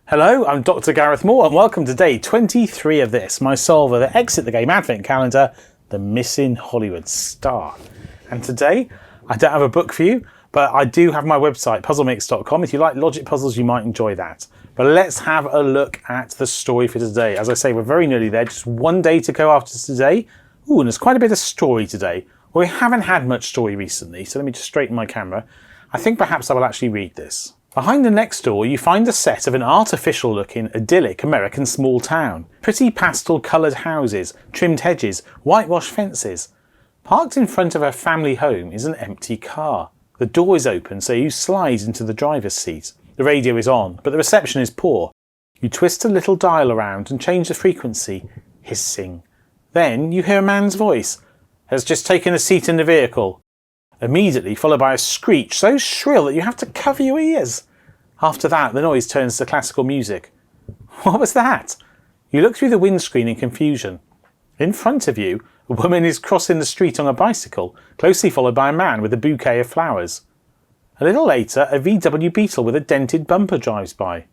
Hello, I'm Dr. Gareth Moore and welcome to day 23 of this, my solver, the Exit the Game Advent Calendar, the Missing Hollywood Star. And today, I don't have a book for you, but I do have my website, puzzlemix.com. If you like logic puzzles, you might enjoy that. But let's have a look at the story for today. As I say, we're very nearly there, just one day to go after today. Ooh, and there's quite a bit of story today. Well, we haven't had much story recently, so let me just straighten my camera. I think perhaps I will actually read this. Behind the next door, you find a set of an artificial-looking, idyllic American small town. Pretty pastel-coloured houses, trimmed hedges, whitewashed fences. Parked in front of a family home is an empty car. The door is open, so you slide into the driver's seat. The radio is on, but the reception is poor. You twist a little dial around and change the frequency, hissing. Then you hear a man's voice. Has just taken a seat in the vehicle. Immediately followed by a screech so shrill that you have to cover your ears. After that, the noise turns to classical music. What was that? You look through the windscreen in confusion. In front of you, a woman is crossing the street on a bicycle, closely followed by a man with a bouquet of flowers. A little later, a VW Beetle with a dented bumper drives by.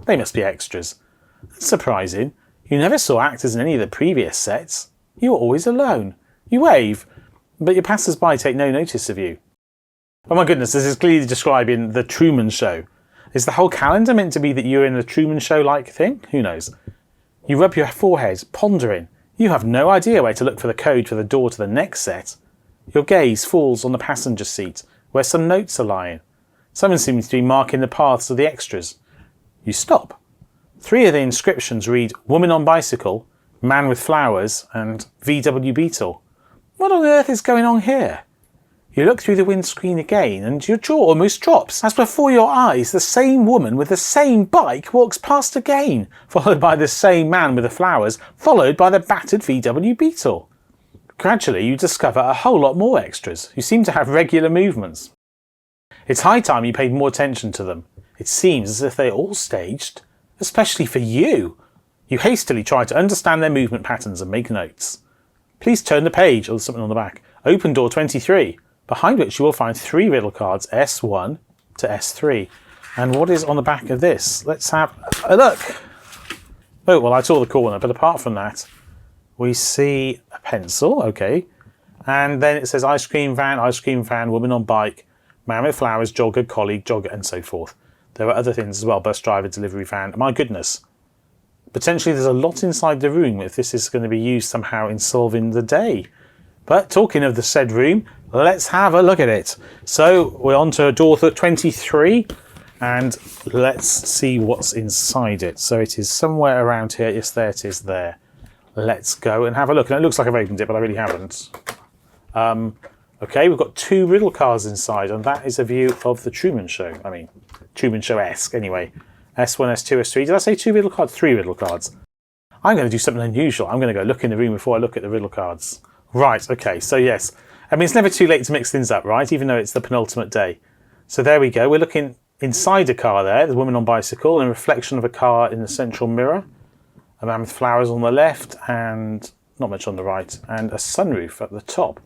They must be extras. That's surprising. You never saw actors in any of the previous sets. You were always alone. You wave, but your passers-by take no notice of you. Oh my goodness, this is clearly describing the Truman Show. Is the whole calendar meant to be that you're in a Truman Show-like thing? Who knows? You rub your forehead, pondering. You have no idea where to look for the code for the door to the next set. Your gaze falls on the passenger seat, where some notes are lying. Someone seems to be marking the paths of the extras. You stop. 3 of the inscriptions read Woman on Bicycle, Man with Flowers, and VW Beetle. What on earth is going on here? You look through the windscreen again and your jaw almost drops as before your eyes the same woman with the same bike walks past again, followed by the same man with the flowers, followed by the battered VW Beetle. Gradually you discover a whole lot more extras who seem to have regular movements. It's high time you paid more attention to them. It seems as if they're all staged, especially for you. You hastily try to understand their movement patterns and make notes. Please turn the page, or there's something on the back. Open door 23, behind which you will find 3 riddle cards, S1 to S3. And what is on the back of this? Let's have a look. Oh, well, I saw the corner, but apart from that, we see a pencil, okay. And then it says ice cream van, woman on bike, man with flowers, jogger, colleague, jogger, and so forth. There are other things as well, bus driver, delivery van. My goodness. Potentially there's a lot inside the room if this is going to be used somehow in solving the day. But talking of the said room, let's have a look at it. So we're on to door 23 and let's see what's inside it. So it is somewhere around here. Yes, there it is there. Let's go and have a look. And it looks like I've opened it, but I really haven't. Okay, we've got 2 riddle cards inside and that is a view of the Truman Show. I mean, Truman Show-esque anyway. S1, S2, S3. Did I say 2 riddle cards? 3 riddle cards. I'm going to do something unusual. I'm going to go look in the room before I look at the riddle cards. Right, okay, so yes. I mean, it's never too late to mix things up, right? Even though it's the penultimate day. So there we go. We're looking inside a car there. The woman on bicycle and a reflection of a car in the central mirror. A man with flowers on the left and not much on the right. And a sunroof at the top.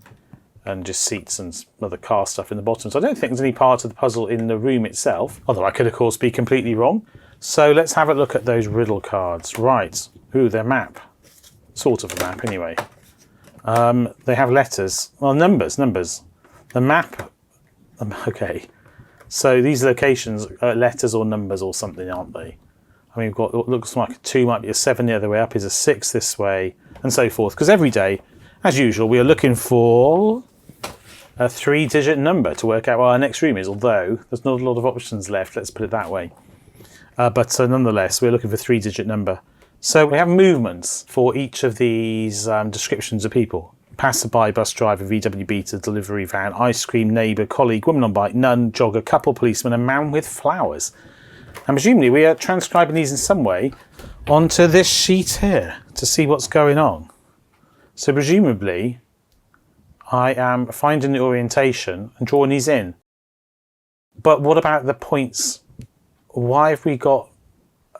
And just seats and other car stuff in the bottom. So I don't think there's any part of the puzzle in the room itself. Although I could, of course, be completely wrong. So let's have a look at those riddle cards. Right. Ooh, their map. Sort of a map, anyway. They have letters. Well, numbers. The map. Okay. So these locations are letters or numbers or something, aren't they? I mean, we've got what looks like a 2 might be a 7 the other way up, is a 6 this way, and so forth. Because every day, as usual, we are looking for a 3-digit number to work out what our next room is, although there's not a lot of options left, let's put it that way. But nonetheless, we're looking for a 3-digit number. So we have movements for each of these descriptions of people. Passerby, bus driver, VW Beetle, delivery van, ice cream, neighbour, colleague, woman on bike, nun, jogger, couple, policeman, and man with flowers. And presumably we are transcribing these in some way onto this sheet here to see what's going on. So presumably I am finding the orientation and drawing these in. But what about the points? Why have we got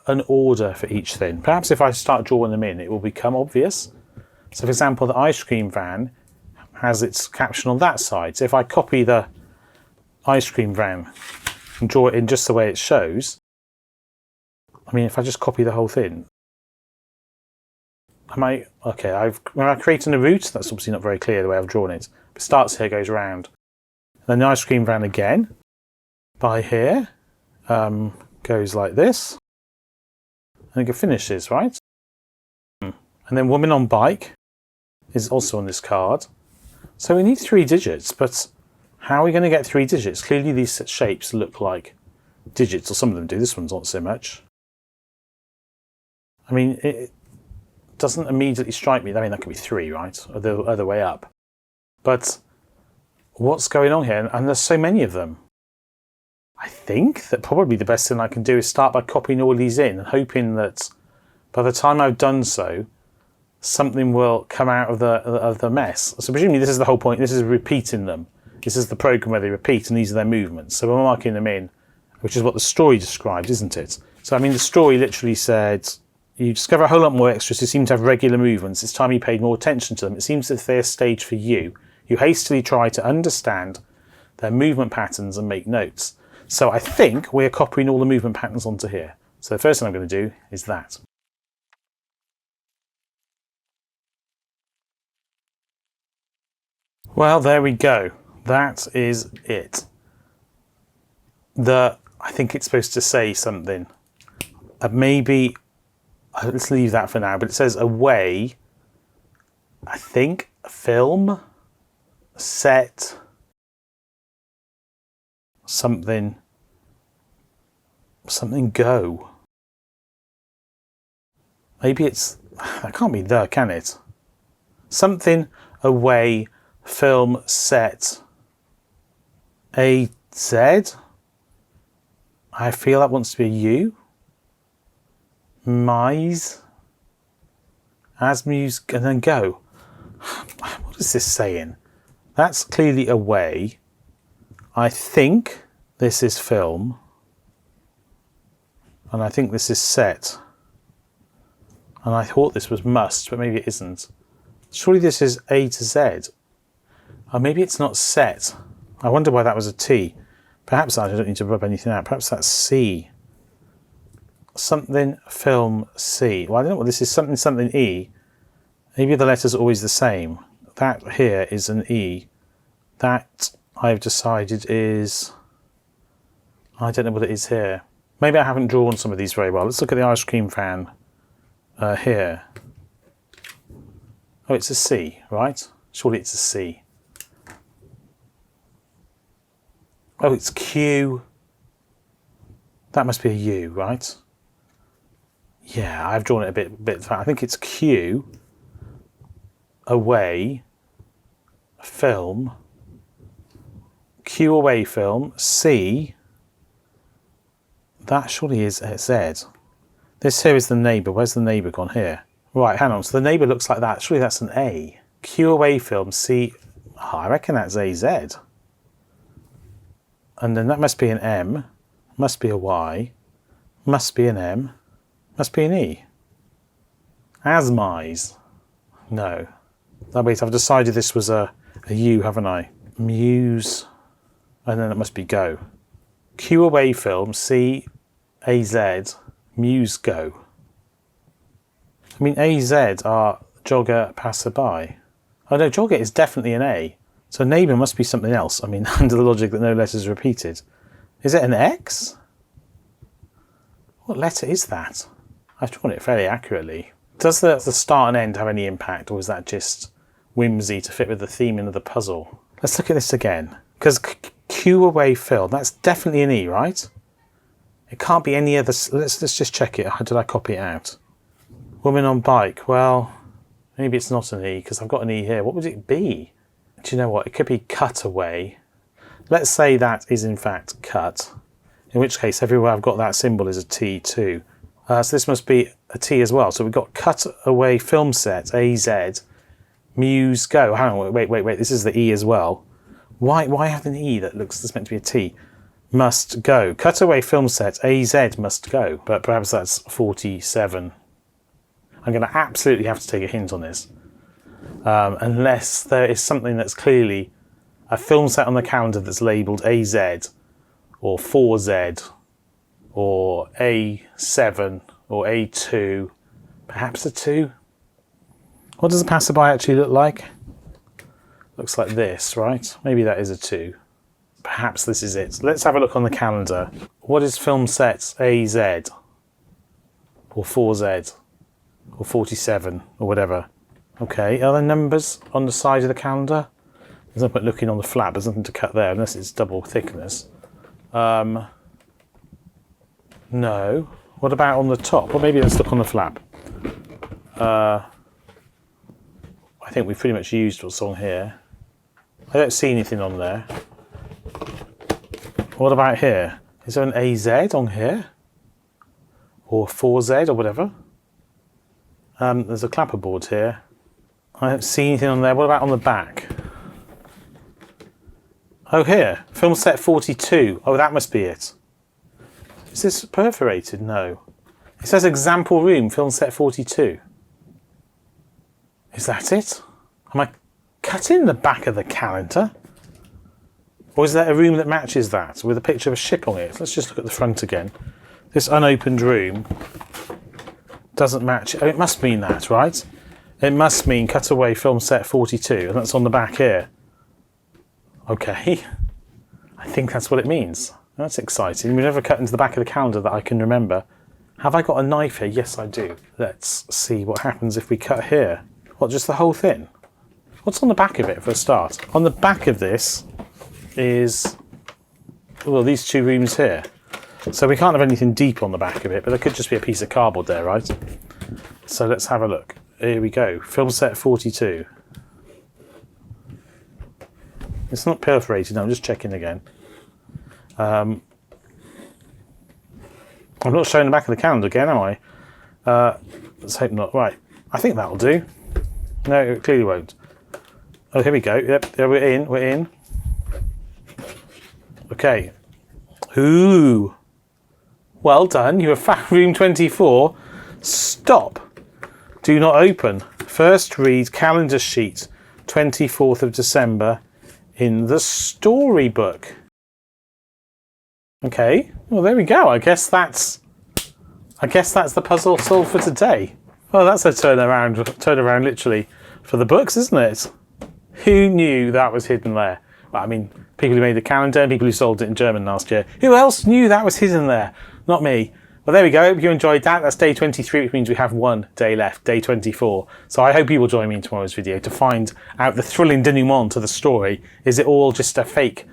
an order for each thing? Perhaps if I start drawing them in, it will become obvious. So for example, the ice cream van has its caption on that side. So if I copy the ice cream van and draw it in just the way it shows, I mean, if I just copy the whole thing, okay, when I'm creating a route, that's obviously not very clear the way I've drawn it. It starts here, goes around. Then the ice cream van again, by here, goes like this. And it finishes, right? And then woman on bike is also on this card. So we need 3 digits, but how are we going to get 3 digits? Clearly these shapes look like digits, or some of them do. This one's not so much. I mean, it doesn't immediately strike me. I mean, that could be 3, right? Or the other way up. But what's going on here? And there's so many of them. I think that probably the best thing I can do is start by copying all these in and hoping that by the time I've done so, something will come out of the mess. So presumably this is the whole point. This is repeating them. This is the program where they repeat, and these are their movements. So we're marking them in, which is what the story describes, isn't it? So I mean, the story literally said, you discover a whole lot more extras who seem to have regular movements. It's time you paid more attention to them. It seems that they're staged for you. You hastily try to understand their movement patterns and make notes. So I think we're copying all the movement patterns onto here. So the first thing I'm going to do is that. Well, there we go. That is it. I think it's supposed to say something. Maybe, let's leave that for now, but it says away, I think, film, set, something go. Maybe it's, that can't be the, can it? Something away, film, set, A, Z. I feel that wants to be a U. Mise. Asmuse, and then go. What is this saying? That's clearly away. I think this is film. And I think this is set. And I thought this was must, but maybe it isn't. Surely this is A to Z. Or maybe it's not set. I wonder why that was a T. Perhaps I don't need to rub anything out. Perhaps that's C. Something, film, C. Well, I don't know what this is. Something, something, E. Maybe the letters are always the same. That here is an E. That I've decided is... I don't know what it is here. Maybe I haven't drawn some of these very well. Let's look at the ice cream fan here. Oh, it's a C, right? Surely it's a C. Oh, it's Q. That must be a U, right? Yeah, I've drawn it a bit fat. I think it's Q, away, film, Q away film, C. That surely is Z. This here is the neighbour. Where's the neighbour gone here? Right, hang on. So the neighbour looks like that. Surely that's an A. Q away film, C. Oh, I reckon that's AZ. And then that must be an M, must be a Y, must be an M, must be an E. Asmise. No. Oh, wait, I've decided this was a U, haven't I? Muse. And then it must be go. Q away film, C, AZ, Muse go. I mean, AZ are jogger, passerby. Oh no, jogger is definitely an A. So neighbour must be something else. I mean, under the logic that no letter is repeated. Is it an X? What letter is that? I've drawn it fairly accurately. Does the start and end have any impact, or is that just whimsy to fit with the theme of the puzzle? Let's look at this again. Because Q away film, that's definitely an E, right? It can't be any other... Let's just check it. How did I copy it out? Woman on bike. Well, maybe it's not an E, because I've got an E here. What would it be? Do you know what? It could be cut away. Let's say that is in fact cut. In which case, everywhere I've got that symbol is a T too. So this must be a T as well. So we've got cut away film set, AZ, Muse go. Hang on, wait. This is the E as well. Why have an E that looks that's meant to be a T? Must go. Cut away film set, AZ must go. But perhaps that's 47. I'm going to absolutely have to take a hint on this. Unless there is something that's clearly a film set on the calendar that's labelled AZ or 4Z or A7 or A2, perhaps a 2. What does a passerby actually look like? Looks like this, right? Maybe that is a 2. Perhaps this is it. Let's have a look on the calendar. What is film set AZ or 4Z or 47 or whatever? Okay, are there numbers on the side of the calendar? There's no point looking on the flap, there's nothing to cut there unless it's double thickness. No. What about on the top? Well, maybe let's look on the flap. I think we've pretty much used what's on here. I don't see anything on there. What about here? Is there an AZ on here? Or 4Z or whatever? There's a clapperboard here. I don't see anything on there. What about on the back? Oh, here. Film set 42. Oh, that must be it. Is this perforated? No. It says example room, film set 42. Is that it? Am I cutting the back of the calendar? Or is there a room that matches that with a picture of a ship on it? Let's just look at the front again. This unopened room doesn't match. Oh, it must mean that, right? It must mean cutaway film set 42, and that's on the back here. Okay. I think that's what it means. That's exciting. We've never cut into the back of the calendar that I can remember. Have I got a knife here? Yes, I do. Let's see what happens if we cut here. What, just the whole thing? What's on the back of it for a start? On the back of this is, well, these 2 rooms here. So we can't have anything deep on the back of it, but there could just be a piece of cardboard there, right? So let's have a look. Here we go. Film set 42. It's not perforated. No, I'm just checking again. I'm not showing the back of the calendar again, am I? Let's hope not. Right. I think that'll do. No, it clearly won't. Oh, here we go. Yep, there we're in. We're in. Okay. Ooh. Well done. You have found room 24. Stop. Do not open. First read calendar sheet 24th of December in the storybook. Okay. Well, there we go. I guess that's the puzzle solved for today. Well, that's a turnaround literally for the books, isn't it? Who knew that was hidden there? Well, I mean, people who made the calendar and people who sold it in German last year. Who else knew that was hidden there? Not me. Well, there we go. Hope you enjoyed that. That's day 23, which means we have 1 day left, day 24. So I hope you will join me in tomorrow's video to find out the thrilling denouement to the story. Is it all just a fake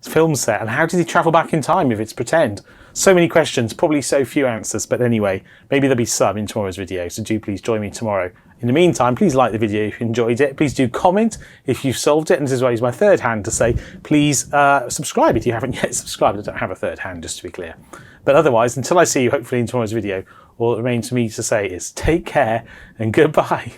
film set? And how did he travel back in time if it's pretend? So many questions, probably so few answers. But anyway, maybe there'll be some in tomorrow's video. So do please join me tomorrow. In the meantime, please like the video if you enjoyed it. Please do comment if you've solved it. And this is why I use my third hand to say, please subscribe if you haven't yet subscribed. I don't have a third hand, just to be clear. But otherwise, until I see you hopefully in tomorrow's video, all that remains for me to say is take care and goodbye.